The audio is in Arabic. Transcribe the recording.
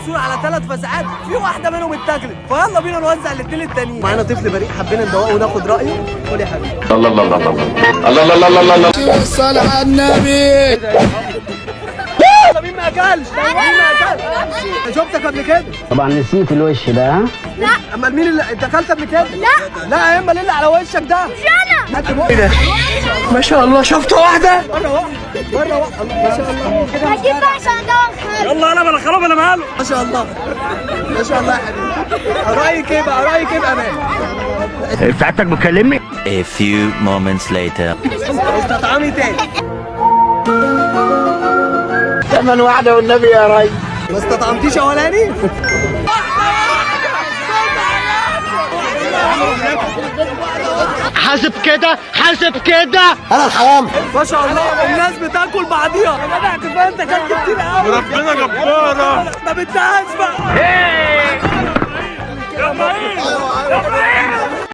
مقسوم على 3 فزعات، في واحده منهم اتاكلت، فيلا بينا نوزع الاثنين التانيين. معانا طفل بريء حبينا ندوقه وناخد رايه. قول يا حبيبي. الله الله الله الله الله الله الله الله الله. صل على النبي. مين ما اكلش؟ مين ما اكلش؟ شفتك قبل كده؟ طبعا نسيت الوش ده. ها؟ لا. امال مين اللي انت اكلت قبل كده؟ لا. لا يا اما اللي على وشك ده. مش انا. ايه ده؟ ما شاء الله شفت واحده؟ بره واحده ما شاء الله كده. هجيب بقى عشان ادور. يلا انا بلا خلاص انا ماله. ما شاء الله ما شاء الله يا حبيبي. رايك ايه بقى؟ رايك ايه بامان؟ ساعتك بتكلمني؟ A few moments later. استطعمي تاني. ثمن واحدة والنبي يا ريس. ما استطعمتيش اولاني؟ حاسب كده حاسب كده. انا الحرام. ما شاء الله الناس بتاكل بعضيها. يا جدع كفايه انت كلت كتير قوي. ربنا جبارة. ما بدهاش بقى.